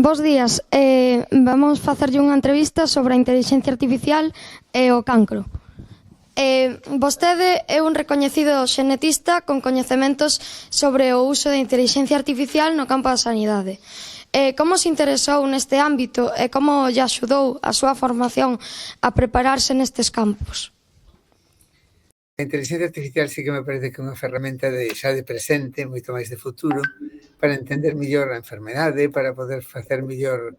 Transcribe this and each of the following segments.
Bos días, vamos facerlle unha entrevista sobre a inteligencia artificial e o cancro. Vostede é un recoñecido xenetista con coñecementos sobre o uso da inteligencia artificial no campo da sanidade. Como se interesou neste ámbito e como lle axudou a súa formación a prepararse nestes campos? A inteligencia artificial sí que me parece que é unha ferramenta xa de presente, moito máis de futuro, para entender mellor a enfermedade, para poder facer mellor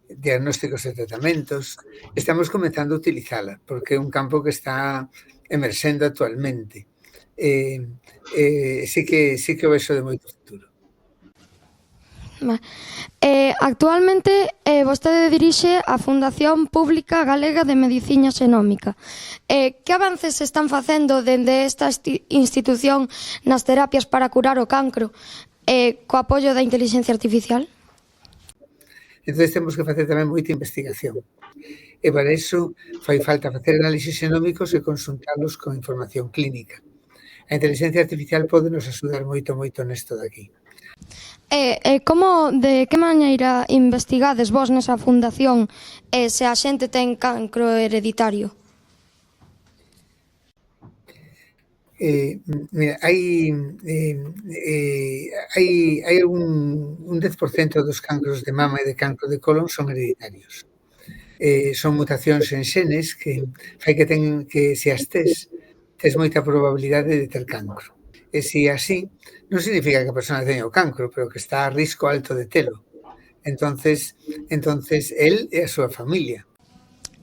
diagnósticos e tratamentos. Estamos comenzando a utilizala, porque é un campo que está emerxendo actualmente. Sí que o vexo de moito futuro. Actualmente vostede dirixe a Fundación Pública Galega de Medicina Xenómica. Que avances se están facendo dende esta institución nas terapias para curar o cancro co apoio da inteligencia artificial? Entón temos que facer tamén moita investigación. E para iso fai falta facer análisis xenómicos e consultalos con información clínica. A inteligencia artificial pode nos axudar moito nesto de aquí. De que maneira investigades vos nesa fundación se a xente ten cancro hereditario? Mira, hai un 10% dos cancros de mama e de cancro de colon son hereditarios. Son mutacións en xenes que fai que se as tes moita probabilidade de ter cancro. E se así, non significa que a persona teña o cancro, pero que está a risco alto de telo. Entonces, el e a súa familia.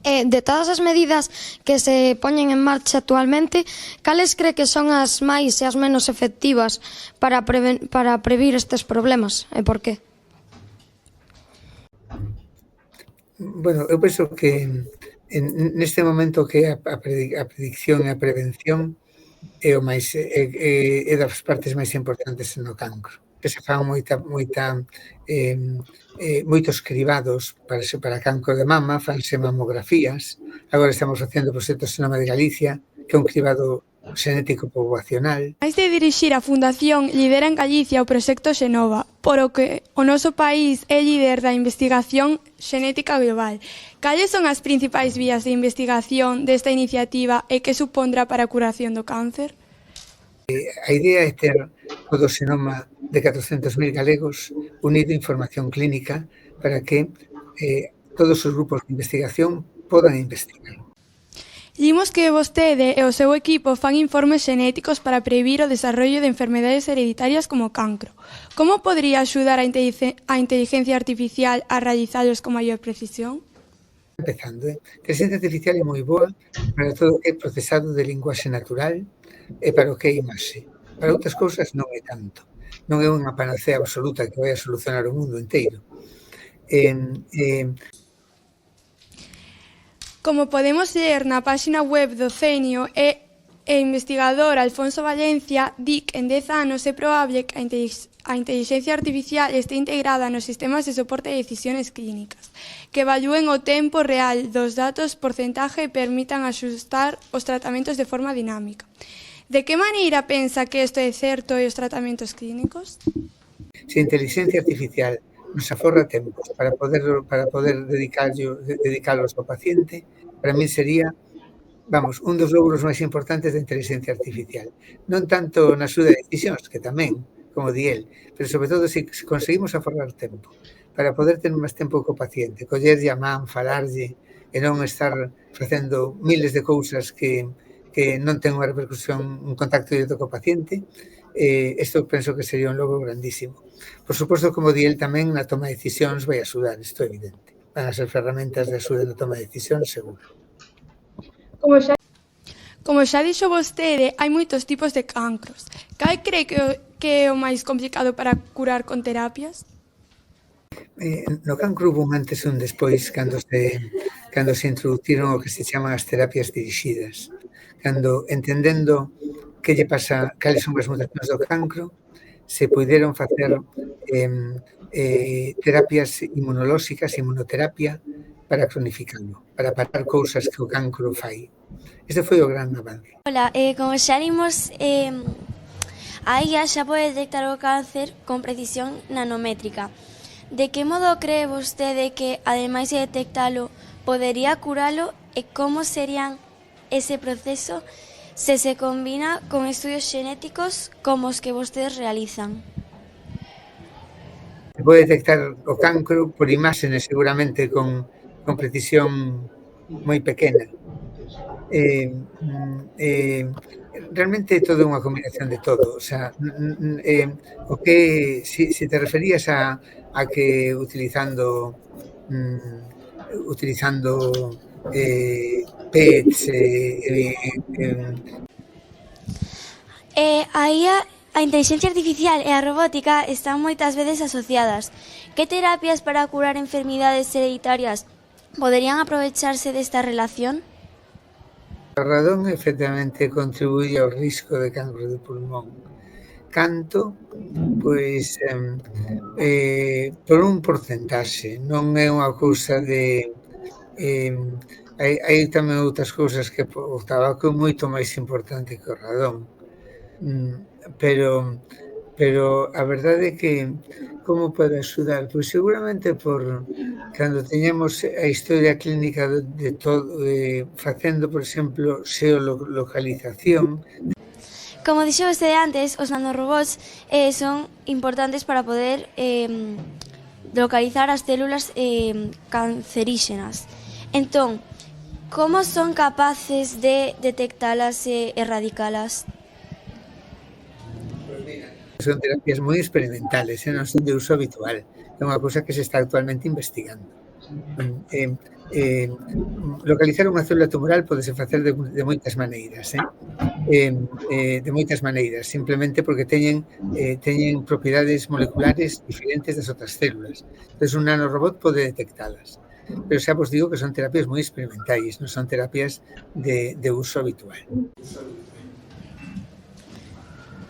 De todas as medidas que se poñen en marcha actualmente, cales cree que son as máis e as menos efectivas para previr estes problemas? E por qué? Bueno, eu penso que neste momento que a predicción e a prevención é das partes máis importantes no cancro. Que se fan moitos cribados para cancro de mama, fanse mamografías. Agora estamos facendo o proxecto Xenoma de Galicia, que é un cribado xenético poboacional. Máis de dirixir a Fundación, lidera en Galicia o proxecto Xenova, por o que o noso país é líder da investigación xenética global. Cales son as principais vías de investigación desta iniciativa e que supondrá para a curación do cáncer? A idea é ter todo o xenoma de 400.000 galegos unido a información clínica para que todos os grupos de investigación podan investigar. Vimos que vostede e o seu equipo fan informes xenéticos para previr o desarrollo de enfermedades hereditarias como cancro. Como podría axudar a inteligencia artificial a realizalos con maior precisión? Empezando, a inteligencia artificial é moi boa para todo o que é procesado de linguaxe natural e para o que é imaxe. Para outras cousas non é tanto. Non é unha panacea absoluta que vai a solucionar o mundo inteiro. Como podemos ler na páxina web do CENIO e investigador Alfonso Valencia, di que en 10 anos é probable que a inteligencia artificial este integrada nos sistemas de soporte de decisiones clínicas, que evalúen o tempo real dos datos, porcentaje e permitan axustar os tratamentos de forma dinámica. De que maneira pensa que isto é certo e os tratamentos clínicos? Se a inteligencia artificial nos aforra tempos para poder dedicalos ao paciente, para mí sería, un dos logros máis importantes da inteligencia artificial. Non tanto na axuda de decisións, que tamén, como di el, pero sobre todo se conseguimos aforrar tempo, para poder ter máis tempo co paciente, collerlle a man, falarlle, e non estar facendo miles de cousas que non ten unha repercusión, un contacto directo co paciente. Isto penso que sería un logro grandísimo. Por suposto, como di el tamén, na toma de decisións vai axudar, isto é evidente. Van a ser ferramentas de axuda na toma de decisións, seguro. Como xa dixo vostede, hai moitos tipos de cancros. Cal cree que é o máis complicado para curar con terapias? No cancro hubo un antes e un despois cando se introduciron o que se chaman as terapias dirixidas. Cando, entendendo que lle pasa, cales son as mutacións do cancro, se puideron facer terapias inmunolóxicas, inmunoterapia, para cronificarlo, para parar cousas que o cancro fai. Este foi o gran avance. Ola, como xa vimos, a IA xa pode detectar o cáncer con precisión nanométrica. De que modo cree vostede que, ademais de detectalo, podería curalo e como serían ese proceso se combina con estudios xenéticos como os que vostedes realizan? Se pode detectar o cancro por imágenes seguramente con precisión moi pequena. Realmente todo é unha combinación de todo. O sea, o que si te referías a que utilizando PETs, Aí a inteligencia artificial e a robótica están moitas veces asociadas. Que terapias para curar enfermidades hereditarias poderían aprovecharse desta relación? o radón efectivamente contribuye ao risco de cancro de pulmón. Canto? Pois por un porcentaxe, non é unha cousa de hai tamén outras cousas que o tabaco é moito máis importante que o radón. Pero a verdade é que como pode axudar? Pois seguramente por cando teñamos a historia clínica de todo, facendo, por exemplo, xeolocalización. Como dixo vostede antes, os nanorobots son importantes para poder localizar as células canceríxenas. Entón, como son capaces de detectalas e erradicalas? Son terapias moi experimentales, non son de uso habitual. É unha cousa que se está actualmente investigando. Localizar unha célula tumoral podese facer de moitas maneiras, de moitas maneiras, simplemente porque teñen propiedades moleculares diferentes das outras células. Entón, un nanorobot pode detectalas. Pero xa vos digo que son terapias moi experimentais, non son terapias de uso habitual.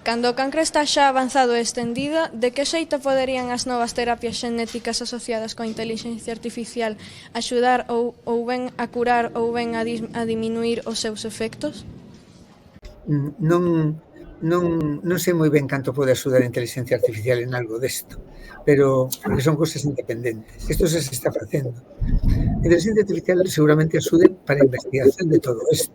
Cando o cancro está xa avanzado e estendido, de que xeito poderían as novas terapias xenéticas asociadas coa intelixencia artificial axudar ou ben a curar ou ben a diminuir os seus efectos? Non sei moi ben canto pode axudar a intelixencia artificial en algo desto, pero porque son cosas independentes. Isto se está facendo. A intelixencia artificial seguramente axude para a investigación de todo isto.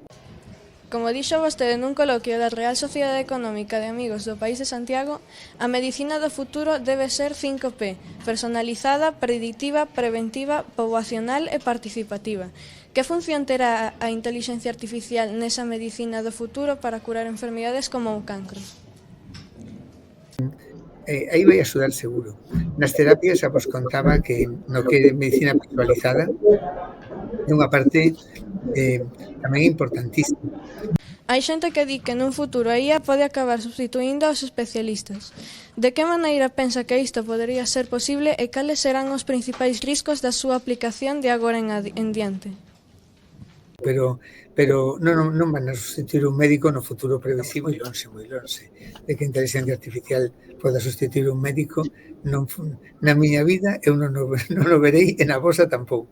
Como dixo vostede nun coloquio da Real Sociedade Económica de Amigos do País de Santiago, a medicina do futuro debe ser 5P, personalizada, preditiva, preventiva, poboacional e participativa. Que función terá a intelixencia artificial nesa medicina do futuro para curar enfermidades como o cancro? Aí vai axudar seguro. Nas terapias xa vos contaba que no que é medicina personalizada é unha parte tamén importantísima. Hai xente que di que nun futuro a IA pode acabar substituindo aos especialistas. De que maneira pensa que isto podería ser posible e cales serán os principais riscos da súa aplicación de agora en diante? Pero non van a sustituir un médico no futuro previsivo moi lonxe. De que a inteligencia artificial poda sustituir un médico na miña vida eu non o verei e na vosa tampouco.